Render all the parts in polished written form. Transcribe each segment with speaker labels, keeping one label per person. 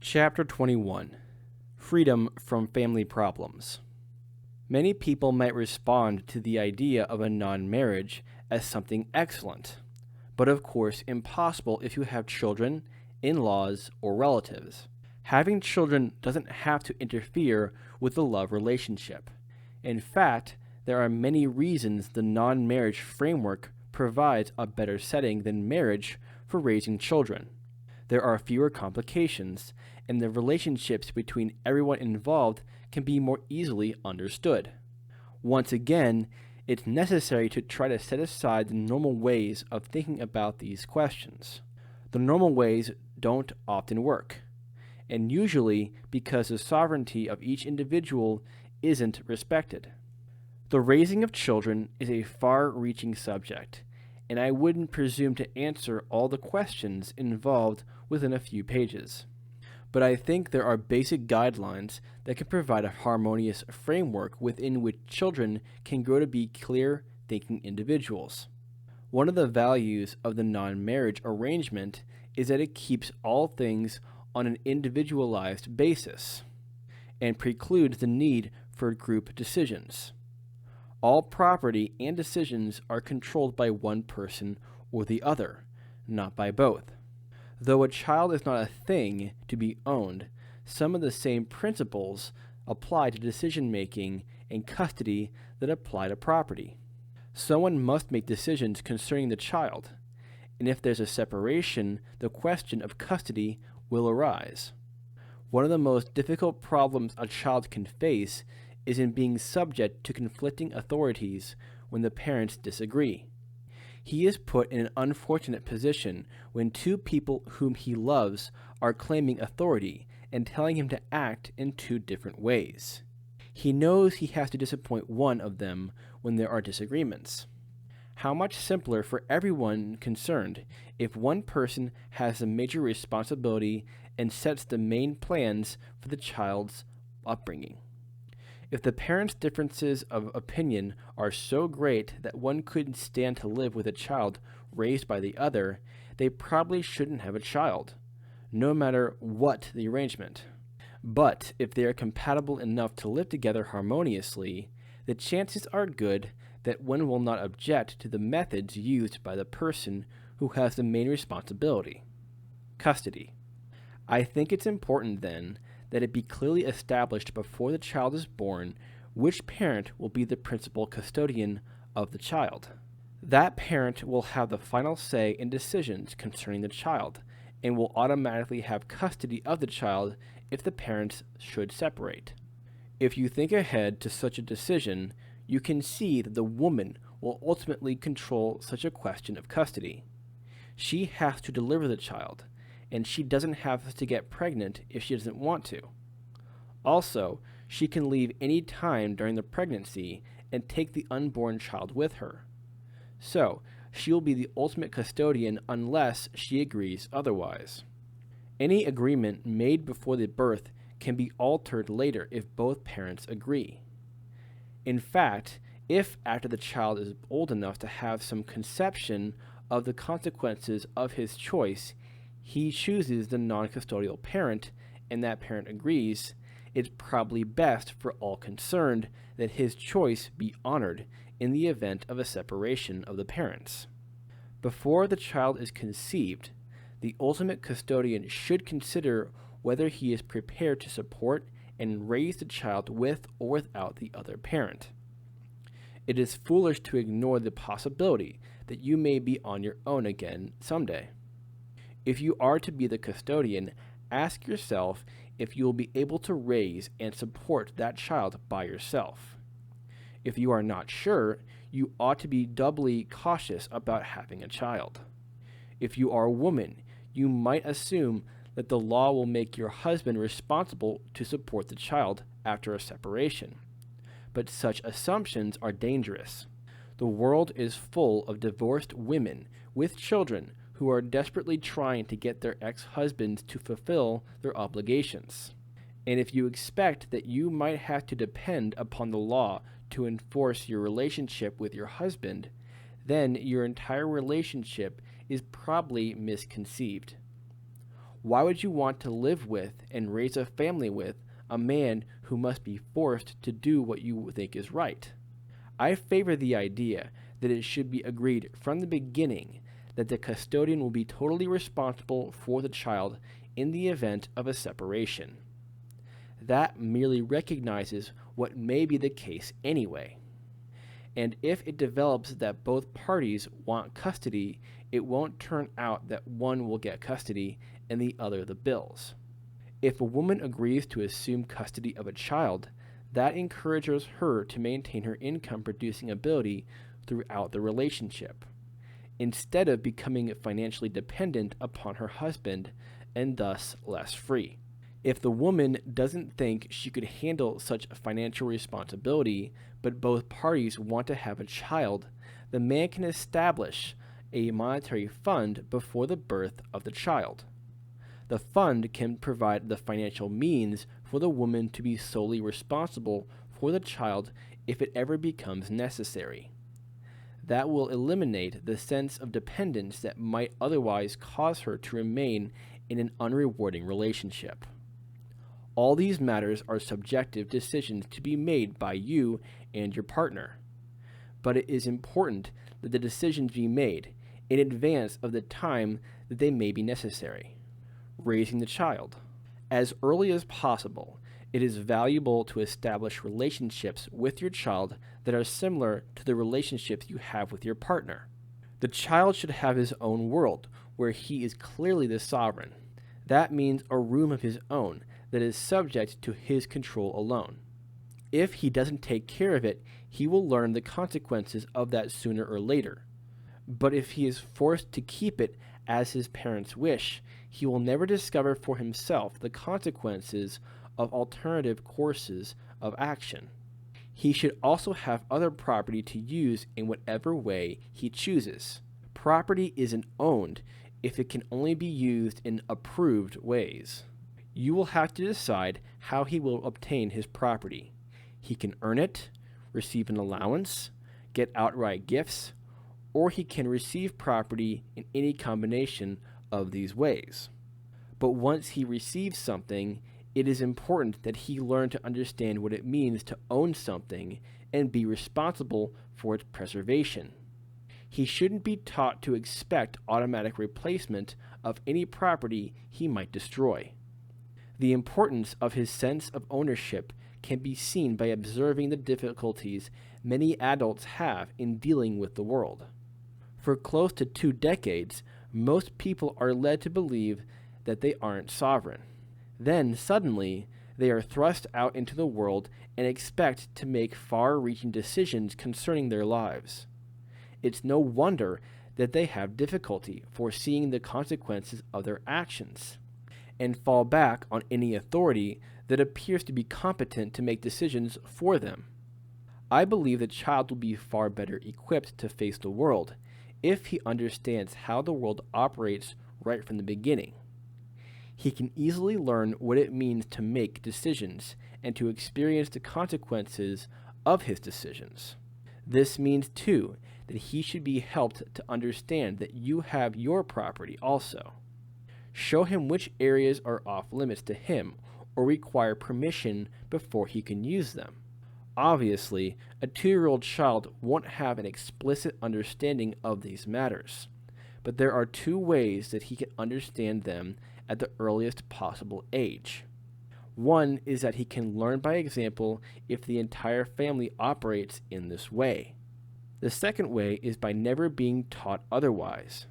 Speaker 1: Chapter 21: Freedom from Family Problems. Many people might respond to the idea of a non-marriage as something excellent, but of course impossible if you have children, in-laws, or relatives. Having children doesn't have to interfere with the love relationship. In fact, there are many reasons the non-marriage framework provides a better setting than marriage for raising children. There are fewer complications, and the relationships between everyone involved can be more easily understood. Once again, it's necessary to try to set aside the normal ways of thinking about these questions. The normal ways don't often work, and usually because the sovereignty of each individual isn't respected. The raising of children is a far-reaching subject, and I wouldn't presume to answer all the questions involved within a few pages. But I think there are basic guidelines that can provide a harmonious framework within which children can grow to be clear, thinking individuals. One of the values of the non-marriage arrangement is that it keeps all things on an individualized basis and precludes the need for group decisions. All property and decisions are controlled by one person or the other, not by both. Though a child is not a thing to be owned, some of the same principles apply to decision-making and custody that apply to property. Someone must make decisions concerning the child, and if there's a separation, the question of custody will arise. One of the most difficult problems a child can face is in being subject to conflicting authorities when the parents disagree. He is put in an unfortunate position when two people whom he loves are claiming authority and telling him to act in two different ways. He knows he has to disappoint one of them when there are disagreements. How much simpler for everyone concerned if one person has the major responsibility and sets the main plans for the child's upbringing. If the parents' differences of opinion are so great that one couldn't stand to live with a child raised by the other, they probably shouldn't have a child, no matter what the arrangement. But if they are compatible enough to live together harmoniously, the chances are good that one will not object to the methods used by the person who has the main responsibility: custody. I think it's important, then, that it be clearly established before the child is born which parent will be the principal custodian of the child. That parent will have the final say in decisions concerning the child, and will automatically have custody of the child if the parents should separate. If you think ahead to such a decision, you can see that the woman will ultimately control such a question of custody. She has to deliver the child, and she doesn't have to get pregnant if she doesn't want to. Also, she can leave any time during the pregnancy and take the unborn child with her. So, she will be the ultimate custodian unless she agrees otherwise. Any agreement made before the birth can be altered later if both parents agree. In fact, if after the child is old enough to have some conception of the consequences of his choice, he chooses the non-custodial parent, and that parent agrees, it's probably best for all concerned that his choice be honored in the event of a separation of the parents. Before the child is conceived, the ultimate custodian should consider whether he is prepared to support and raise the child with or without the other parent. It is foolish to ignore the possibility that you may be on your own again someday. If you are to be the custodian, ask yourself if you will be able to raise and support that child by yourself. If you are not sure, you ought to be doubly cautious about having a child. If you are a woman, you might assume that the law will make your husband responsible to support the child after a separation. But such assumptions are dangerous. The world is full of divorced women with children who are desperately trying to get their ex-husbands to fulfill their obligations. And if you expect that you might have to depend upon the law to enforce your relationship with your husband, then your entire relationship is probably misconceived. Why would you want to live with and raise a family with a man who must be forced to do what you think is right? I favor the idea that it should be agreed from the beginning that the custodian will be totally responsible for the child in the event of a separation. That merely recognizes what may be the case anyway. And if it develops that both parties want custody, it won't turn out that one will get custody and the other the bills. If a woman agrees to assume custody of a child, that encourages her to maintain her income-producing ability throughout the relationship, instead of becoming financially dependent upon her husband and thus less free. If the woman doesn't think she could handle such financial responsibility, but both parties want to have a child, the man can establish a monetary fund before the birth of the child. The fund can provide the financial means for the woman to be solely responsible for the child if it ever becomes necessary. That will eliminate the sense of dependence that might otherwise cause her to remain in an unrewarding relationship. All these matters are subjective decisions to be made by you and your partner, but it is important that the decisions be made in advance of the time that they may be necessary. Raising the child. As early as possible, it is valuable to establish relationships with your child that are similar to the relationships you have with your partner. The child should have his own world, where he is clearly the sovereign. That means a room of his own that is subject to his control alone. If he doesn't take care of it, he will learn the consequences of that sooner or later. But if he is forced to keep it as his parents wish, he will never discover for himself the consequences of alternative courses of action. He should also have other property to use in whatever way he chooses. Property isn't owned if it can only be used in approved ways. You will have to decide how he will obtain his property. He can earn it, receive an allowance, get outright gifts, or he can receive property in any combination of these ways. But once he receives something, it is important that he learn to understand what it means to own something and be responsible for its preservation. He shouldn't be taught to expect automatic replacement of any property he might destroy. The importance of his sense of ownership can be seen by observing the difficulties many adults have in dealing with the world. For close to 2 decades, most people are led to believe that they aren't sovereign. Then, suddenly, they are thrust out into the world and expect to make far-reaching decisions concerning their lives. It's no wonder that they have difficulty foreseeing the consequences of their actions, and fall back on any authority that appears to be competent to make decisions for them. I believe the child will be far better equipped to face the world if he understands how the world operates right from the beginning. He can easily learn what it means to make decisions and to experience the consequences of his decisions. This means, too, that he should be helped to understand that you have your property also. Show him which areas are off limits to him or require permission before he can use them. Obviously, a 2-year-old child won't have an explicit understanding of these matters, but there are 2 ways that he can understand them at the earliest possible age. One is that he can learn by example if the entire family operates in this way. The second way is by never being taught otherwise.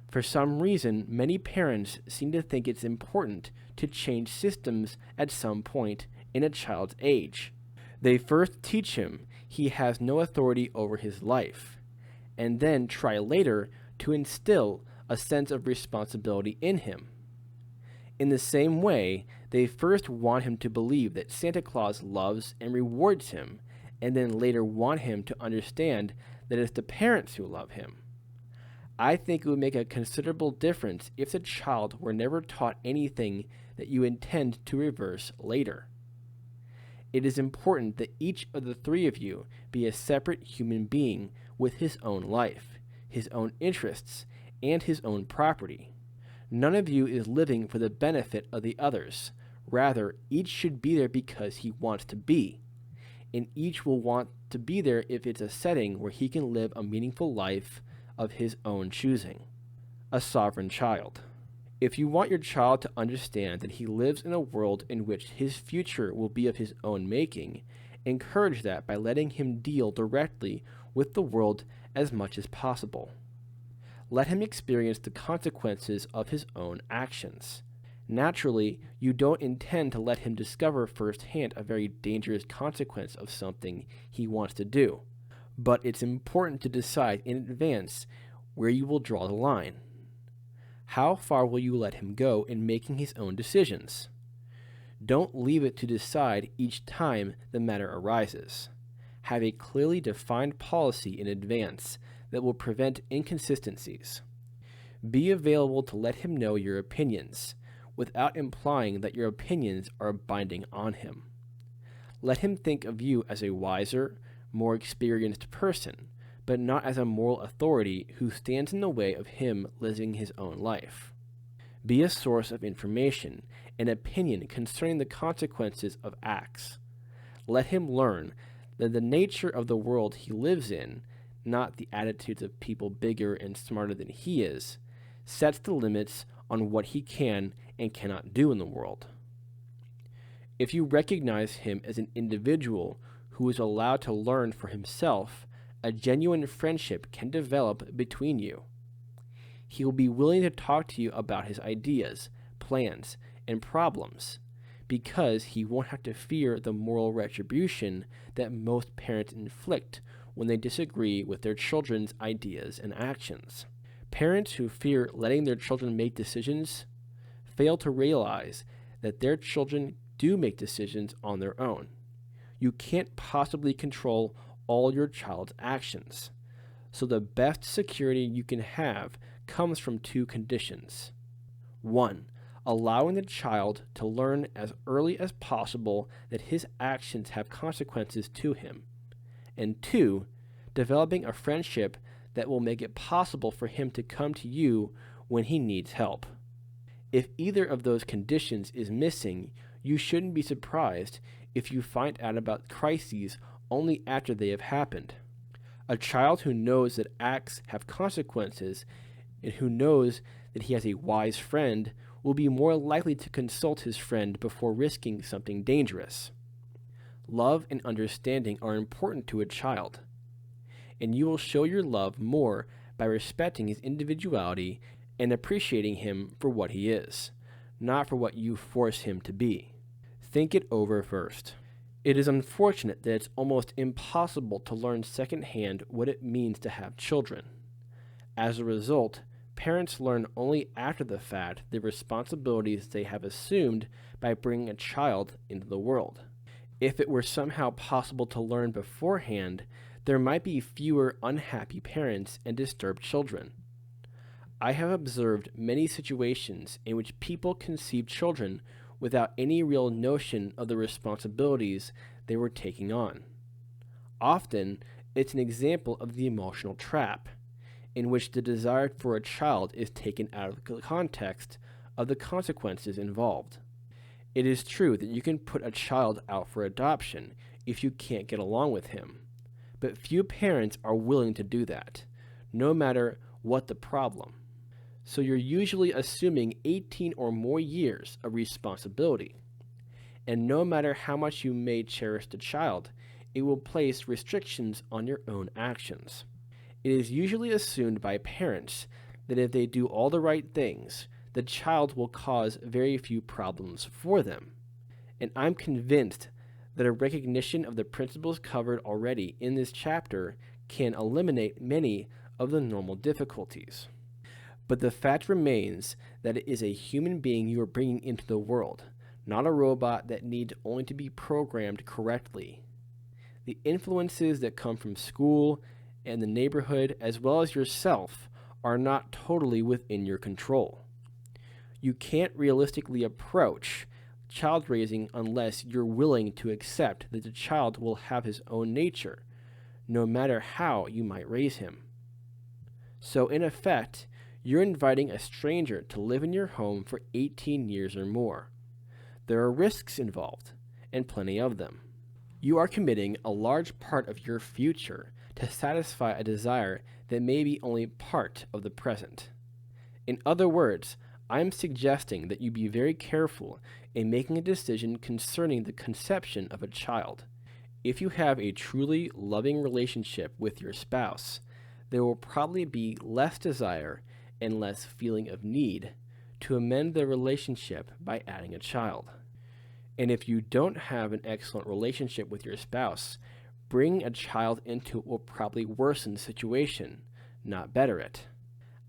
Speaker 1: For some reason, many parents seem to think it's important to change systems at some point in a child's age. They first teach him he has no authority over his life, and then try later to instill a sense of responsibility in him. In the same way, they first want him to believe that Santa Claus loves and rewards him, and then later want him to understand that it's the parents who love him. I think it would make a considerable difference if the child were never taught anything that you intend to reverse later. It is important that each of the 3 of you be a separate human being with his own life, his own interests, and his own property. None of you is living for the benefit of the others. Rather, each should be there because he wants to be. And each will want to be there if it's a setting where he can live a meaningful life of his own choosing. A sovereign child. If you want your child to understand that he lives in a world in which his future will be of his own making, encourage that by letting him deal directly with the world as much as possible. Let him experience the consequences of his own actions. Naturally, you don't intend to let him discover firsthand a very dangerous consequence of something he wants to do, but it's important to decide in advance where you will draw the line. How far will you let him go in making his own decisions? Don't leave it to decide each time the matter arises. Have a clearly defined policy in advance that will prevent inconsistencies. Be available to let him know your opinions, without implying that your opinions are binding on him. Let him think of you as a wiser, more experienced person, but not as a moral authority who stands in the way of him living his own life. Be a source of information and opinion concerning the consequences of acts. Let him learn that the nature of the world he lives in, not the attitudes of people bigger and smarter than he is, sets the limits on what he can and cannot do in the world. If you recognize him as an individual who is allowed to learn for himself, a genuine friendship can develop between you. He will be willing to talk to you about his ideas, plans, and problems, because he won't have to fear the moral retribution that most parents inflict when they disagree with their children's ideas and actions. Parents who fear letting their children make decisions fail to realize that their children do make decisions on their own. You can't possibly control all your child's actions, so the best security you can have comes from two conditions. 1. Allowing the child to learn as early as possible that his actions have consequences to him. And 2. Developing a friendship that will make it possible for him to come to you when he needs help. If either of those conditions is missing, you shouldn't be surprised if you find out about crises only after they have happened. A child who knows that acts have consequences and who knows that he has a wise friend will be more likely to consult his friend before risking something dangerous. Love and understanding are important to a child, and you will show your love more by respecting his individuality and appreciating him for what he is, not for what you force him to be. Think it over first. It is unfortunate that it's almost impossible to learn secondhand what it means to have children. As a result, parents learn only after the fact the responsibilities they have assumed by bringing a child into the world. If it were somehow possible to learn beforehand, there might be fewer unhappy parents and disturbed children. I have observed many situations in which people conceive children without any real notion of the responsibilities they were taking on. Often, it's an example of the emotional trap, in which the desire for a child is taken out of the context of the consequences involved. It is true that you can put a child out for adoption if you can't get along with him, but few parents are willing to do that, no matter what the problem. So you're usually assuming 18 or more years of responsibility. And no matter how much you may cherish the child, it will place restrictions on your own actions. It is usually assumed by parents that if they do all the right things, the child will cause very few problems for them. And I'm convinced that a recognition of the principles covered already in this chapter can eliminate many of the normal difficulties. But the fact remains that it is a human being you are bringing into the world, not a robot that needs only to be programmed correctly. The influences that come from school and the neighborhood, as well as yourself, are not totally within your control. You can't realistically approach child raising unless you're willing to accept that the child will have his own nature, no matter how you might raise him. So in effect, You're inviting a stranger to live in your home for 18 years or more. There are risks involved, and plenty of them. You are committing a large part of your future to satisfy a desire that may be only part of the present. In other words, I'm suggesting that you be very careful in making a decision concerning the conception of a child. If you have a truly loving relationship with your spouse, there will probably be less desire and less feeling of need to amend the relationship by adding a child. And if you don't have an excellent relationship with your spouse, bringing a child into it will probably worsen the situation, not better it.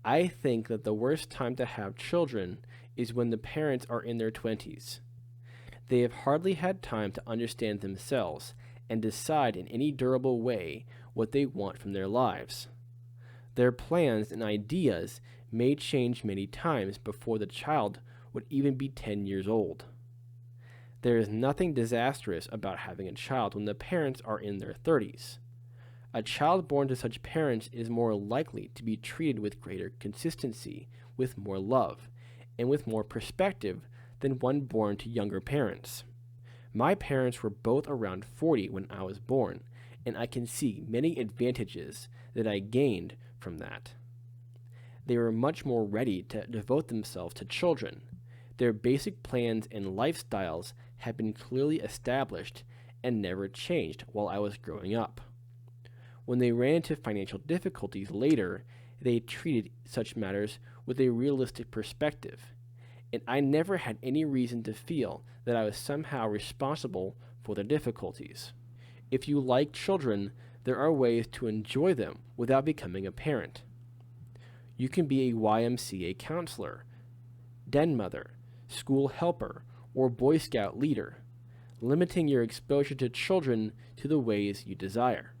Speaker 1: I think that the worst time to have children is when the parents are in their 20s. They have hardly had time to understand themselves and decide in any durable way what they want from their lives. Their plans and ideas may change many times before the child would even be 10 years old. There is nothing disastrous about having a child when the parents are in their 30s. A child born to such parents is more likely to be treated with greater consistency, with more love, and with more perspective than one born to younger parents. My parents were both around 40 when I was born, and I can see many advantages that I gained from that. They were much more ready to devote themselves to children. Their basic plans and lifestyles had been clearly established and never changed while I was growing up. When they ran into financial difficulties later, they treated such matters with a realistic perspective, and I never had any reason to feel that I was somehow responsible for their difficulties. If you like children, there are ways to enjoy them without becoming a parent. You can be a YMCA counselor, den mother, school helper, or Boy Scout leader, limiting your exposure to children to the ways you desire.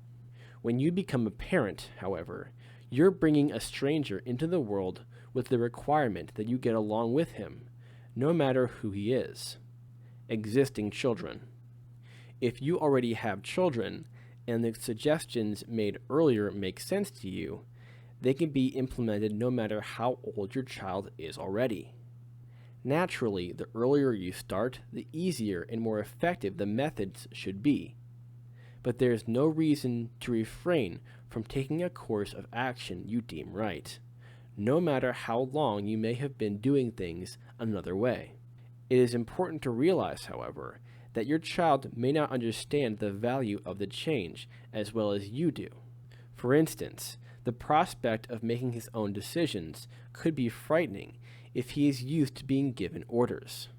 Speaker 1: When you become a parent, however, you're bringing a stranger into the world with the requirement that you get along with him, no matter who he is. Existing children. If you already have children, and the suggestions made earlier make sense to you, they can be implemented no matter how old your child is already. Naturally, the earlier you start, the easier and more effective the methods should be. But there is no reason to refrain from taking a course of action you deem right, no matter how long you may have been doing things another way. It is important to realize, however, that your child may not understand the value of the change as well as you do. For instance, the prospect of making his own decisions could be frightening if he is used to being given orders.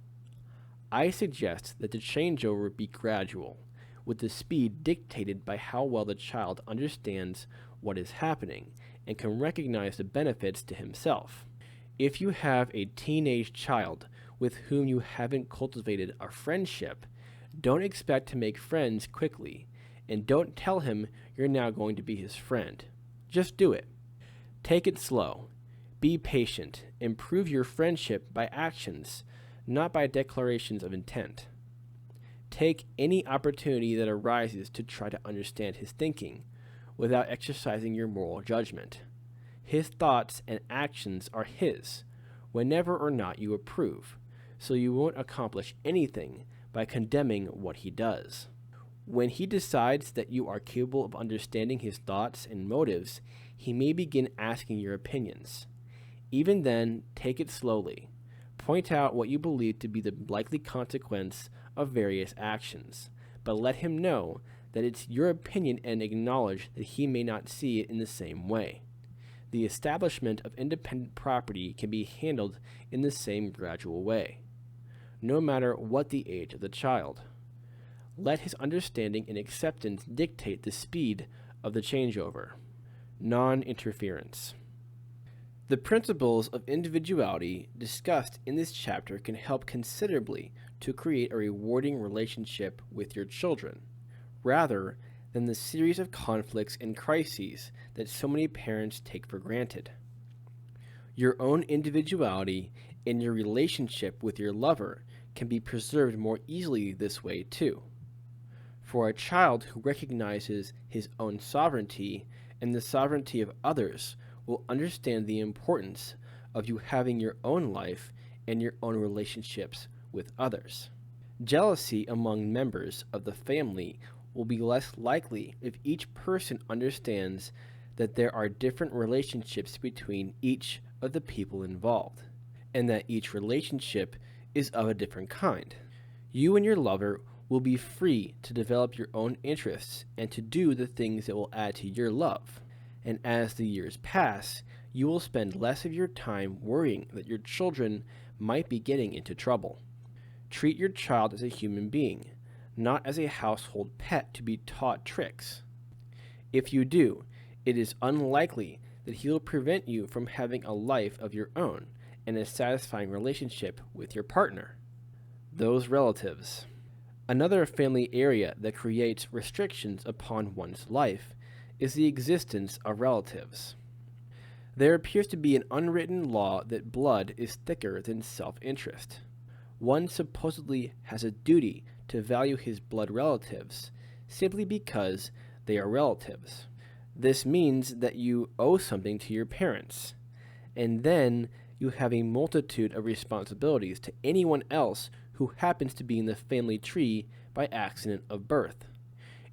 Speaker 1: I suggest that the changeover be gradual, with the speed dictated by how well the child understands what is happening and can recognize the benefits to himself. If you have a teenage child with whom you haven't cultivated a friendship, don't expect to make friends quickly, and don't tell him you're now going to be his friend. Just do it. Take it slow. Be patient. Improve your friendship by actions, not by declarations of intent. Take any opportunity that arises to try to understand his thinking without exercising your moral judgment. His thoughts and actions are his, whenever or not you approve, so you won't accomplish anything by condemning what he does. When he decides that you are capable of understanding his thoughts and motives, he may begin asking your opinions. Even then, take it slowly. Point out what you believe to be the likely consequence of various actions, but let him know that it's your opinion and acknowledge that he may not see it in the same way. The establishment of independent property can be handled in the same gradual way, no matter what the age of the child. Let his understanding and acceptance dictate the speed of the changeover. Non-interference. The principles of individuality discussed in this chapter can help considerably to create a rewarding relationship with your children, rather than the series of conflicts and crises that so many parents take for granted. Your own individuality and your relationship with your lover can be preserved more easily this way too. For a child who recognizes his own sovereignty and the sovereignty of others will understand the importance of you having your own life and your own relationships with others. Jealousy among members of the family will be less likely if each person understands that there are different relationships between each of the people involved, and that each relationship is of a different kind. You and your lover will be free to develop your own interests and to do the things that will add to your love. And as the years pass, you will spend less of your time worrying that your children might be getting into trouble. Treat your child as a human being, not as a household pet to be taught tricks. If you do, it is unlikely that he will prevent you from having a life of your own and a satisfying relationship with your partner. Those relatives. Another family area that creates restrictions upon one's life is the existence of relatives. There appears to be an unwritten law that blood is thicker than self-interest. One supposedly has a duty to value his blood relatives simply because they are relatives. This means that you owe something to your parents, and then you have a multitude of responsibilities to anyone else who happens to be in the family tree by accident of birth.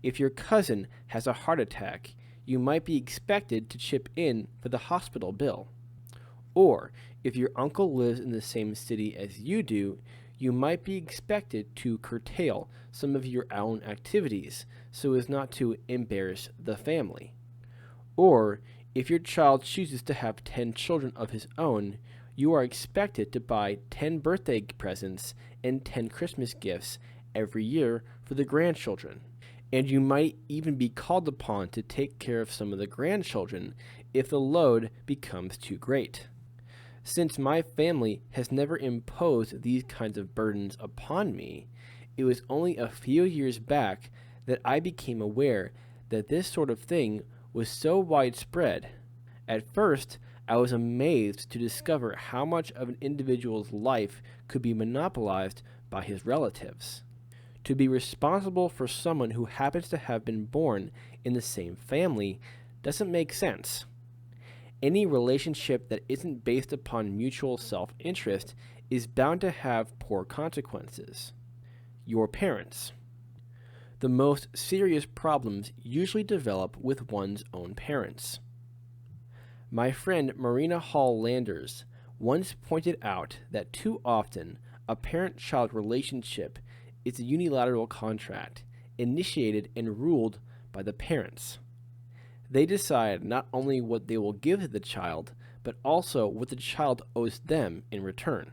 Speaker 1: If your cousin has a heart attack, you might be expected to chip in for the hospital bill. Or, if your uncle lives in the same city as you do, you might be expected to curtail some of your own activities so as not to embarrass the family. Or, if your child chooses to have 10 children of his own, you are expected to buy 10 birthday presents and 10 Christmas gifts every year for the grandchildren. And you might even be called upon to take care of some of the grandchildren if the load becomes too great. Since my family has never imposed these kinds of burdens upon me, it was only a few years back that I became aware that this sort of thing was so widespread. At first, I was amazed to discover how much of an individual's life could be monopolized by his relatives. To be responsible for someone who happens to have been born in the same family doesn't make sense. Any relationship that isn't based upon mutual self-interest is bound to have poor consequences. Your parents. The most serious problems usually develop with one's own parents. My friend Marina Hall Landers once pointed out that too often a parent-child relationship is a unilateral contract initiated and ruled by the parents. They decide not only what they will give to the child, but also what the child owes them in return.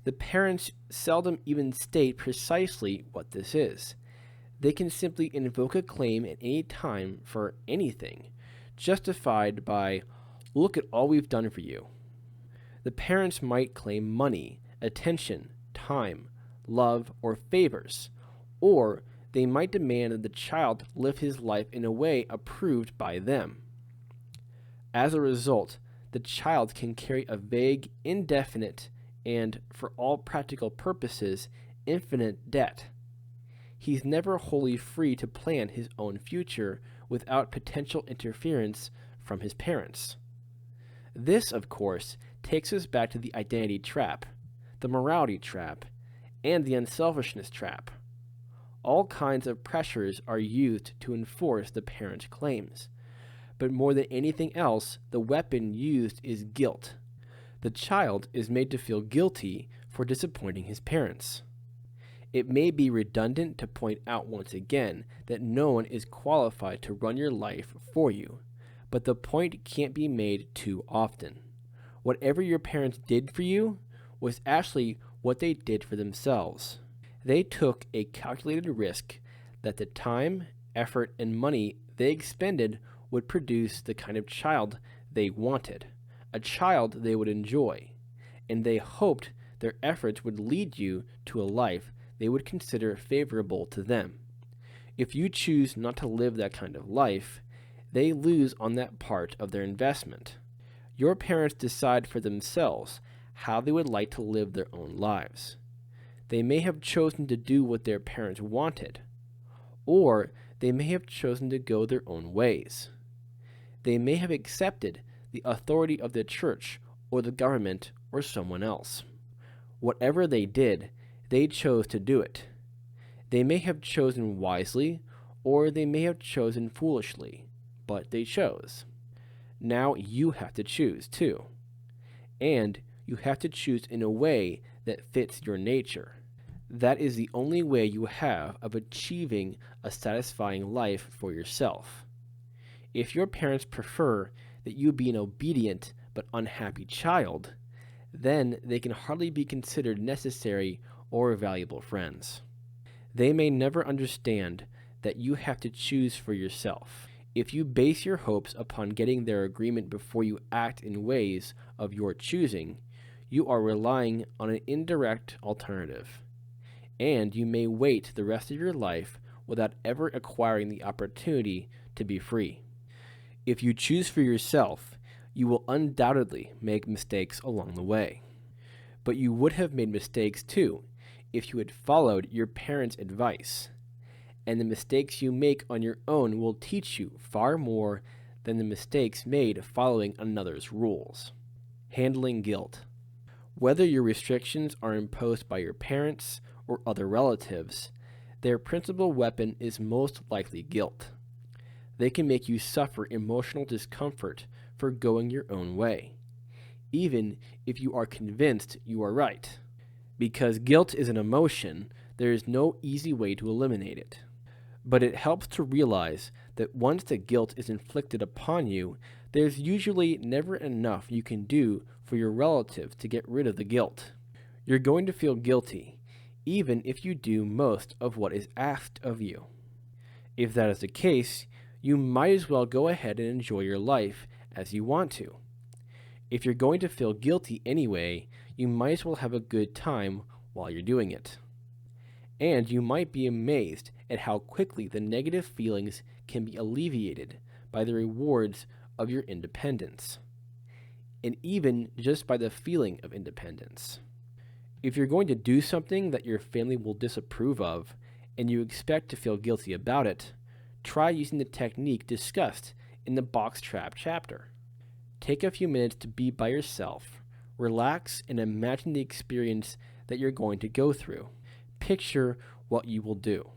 Speaker 1: The parents seldom even state precisely what this is. They can simply invoke a claim at any time for anything, justified by, "Look at all we've done for you." The parents might claim money, attention, time, love, or favors, or they might demand that the child live his life in a way approved by them. As a result, the child can carry a vague, indefinite, and, for all practical purposes, infinite debt. He's never wholly free to plan his own future without potential interference from his parents. This, of course, takes us back to the identity trap, the morality trap, and the unselfishness trap. All kinds of pressures are used to enforce the parent's claims. But more than anything else, the weapon used is guilt. The child is made to feel guilty for disappointing his parents. It may be redundant to point out once again that no one is qualified to run your life for you, but the point can't be made too often. Whatever your parents did for you was actually what they did for themselves. They took a calculated risk that the time, effort, and money they expended would produce the kind of child they wanted, a child they would enjoy, and they hoped their efforts would lead you to a life they would consider favorable to them. If you choose not to live that kind of life, they lose on that part of their investment. Your parents decide for themselves how they would like to live their own lives. They may have chosen to do what their parents wanted, or they may have chosen to go their own ways. They may have accepted the authority of the church or the government, or someone else. Whatever they did, they chose to do it. They may have chosen wisely, or they may have chosen foolishly, but they chose. Now you have to choose too. And you have to choose in a way that fits your nature. That is the only way you have of achieving a satisfying life for yourself. If your parents prefer that you be an obedient but unhappy child, then they can hardly be considered necessary or valuable friends. They may never understand that you have to choose for yourself. If you base your hopes upon getting their agreement before you act in ways of your choosing, you are relying on an indirect alternative, and you may wait the rest of your life without ever acquiring the opportunity to be free. If you choose for yourself, you will undoubtedly make mistakes along the way. But you would have made mistakes too if you had followed your parents' advice. And the mistakes you make on your own will teach you far more than the mistakes made following another's rules. Handling guilt. Whether your restrictions are imposed by your parents or other relatives, their principal weapon is most likely guilt. They can make you suffer emotional discomfort for going your own way, even if you are convinced you are right. Because guilt is an emotion, there is no easy way to eliminate it. But it helps to realize that once the guilt is inflicted upon you, there's usually never enough you can do for your relative to get rid of the guilt. You're going to feel guilty, even if you do most of what is asked of you. If that is the case, you might as well go ahead and enjoy your life as you want to. If you're going to feel guilty anyway, you might as well have a good time while you're doing it. And you might be amazed at how quickly the negative feelings can be alleviated by the rewards of your independence, and even just by the feeling of independence. If you're going to do something that your family will disapprove of, and you expect to feel guilty about it, try using the technique discussed in the box trap chapter. Take a few minutes to be by yourself, relax, and imagine the experience that you're going to go through. Picture what you will do,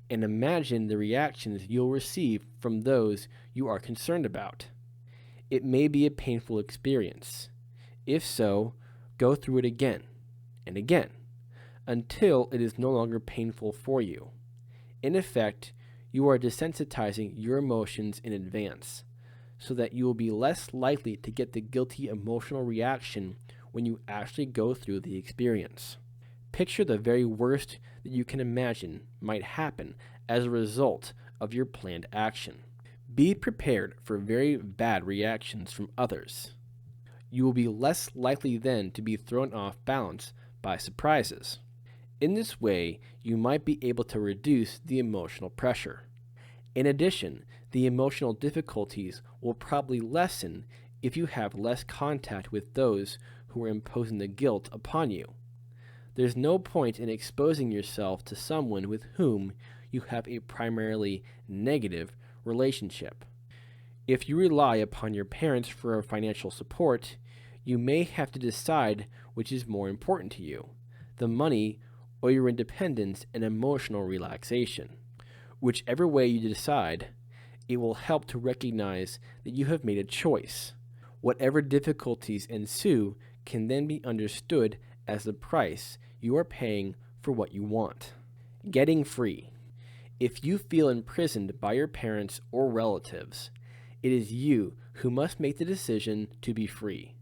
Speaker 1: and imagine the reactions you'll receive from those you are concerned about. It may be a painful experience. If so, go through it again and again until it is no longer painful for you. In effect, you are desensitizing your emotions in advance, so that you will be less likely to get the guilty emotional reaction when you actually go through the experience. Picture the very worst that you can imagine might happen as a result of your planned action. Be prepared for very bad reactions from others. You will be less likely then to be thrown off balance by surprises. In this way, you might be able to reduce the emotional pressure. In addition, the emotional difficulties will probably lessen if you have less contact with those who are imposing the guilt upon you. There's no point in exposing yourself to someone with whom you have a primarily negative relationship. If you rely upon your parents for financial support, you may have to decide which is more important to you, the money or your independence and emotional relaxation. Whichever way you decide, it will help to recognize that you have made a choice. Whatever difficulties ensue can then be understood as the price you are paying for what you want. Getting free. If you feel imprisoned by your parents or relatives, it is you who must make the decision to be free.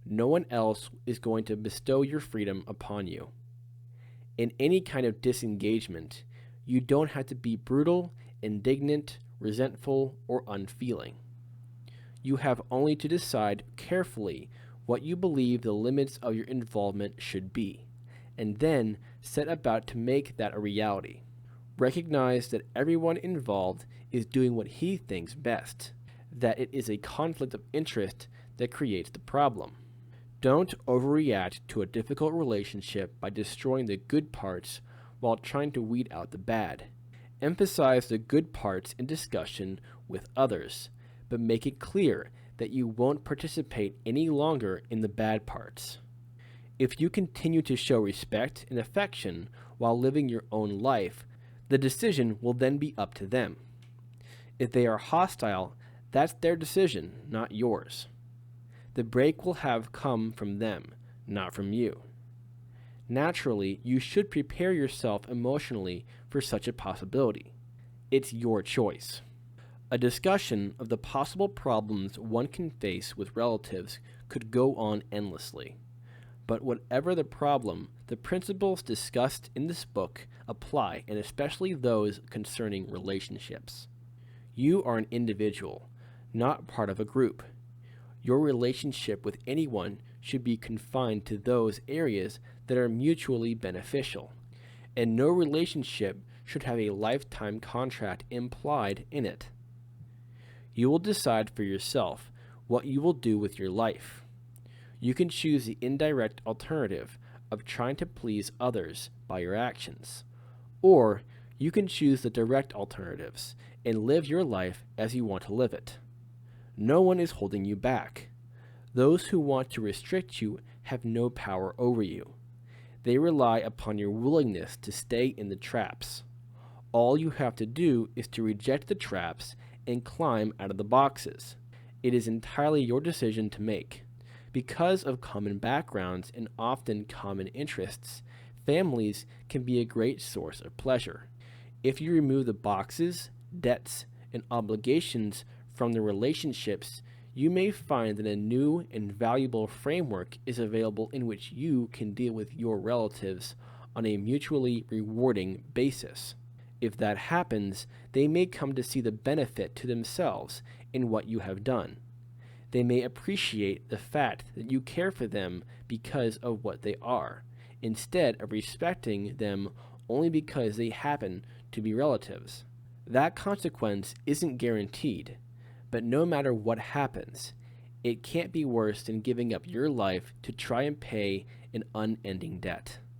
Speaker 1: No one else is going to bestow your freedom upon you. In any kind of disengagement, you don't have to be brutal, indignant, resentful, or unfeeling. You have only to decide carefully what you believe the limits of your involvement should be, and then set about to make that a reality. Recognize that everyone involved is doing what he thinks best, that it is a conflict of interest that creates the problem. Don't overreact to a difficult relationship by destroying the good parts while trying to weed out the bad. Emphasize the good parts in discussion with others, but make it clear that you won't participate any longer in the bad parts. If you continue to show respect and affection while living your own life, the decision will then be up to them. If they are hostile, that's their decision, not yours. The break will have come from them, not from you. Naturally, you should prepare yourself emotionally for such a possibility. It's your choice. A discussion of the possible problems one can face with relatives could go on endlessly. But whatever the problem, the principles discussed in this book apply, and especially those concerning relationships. You are an individual, not part of a group. Your relationship with anyone should be confined to those areas that are mutually beneficial, and no relationship should have a lifetime contract implied in it. You will decide for yourself what you will do with your life. You can choose the indirect alternative of trying to please others by your actions, or you can choose the direct alternatives and live your life as you want to live it. No one is holding you back. Those who want to restrict you have no power over you. They rely upon your willingness to stay in the traps. All you have to do is to reject the traps and climb out of the boxes. It is entirely your decision to make. Because of common backgrounds and often common interests, families can be a great source of pleasure. If you remove the boxes, debts, and obligations from the relationships, you may find that a new and valuable framework is available in which you can deal with your relatives on a mutually rewarding basis. If that happens, they may come to see the benefit to themselves in what you have done. They may appreciate the fact that you care for them because of what they are, instead of respecting them only because they happen to be relatives. That consequence isn't guaranteed, but no matter what happens, it can't be worse than giving up your life to try and pay an unending debt.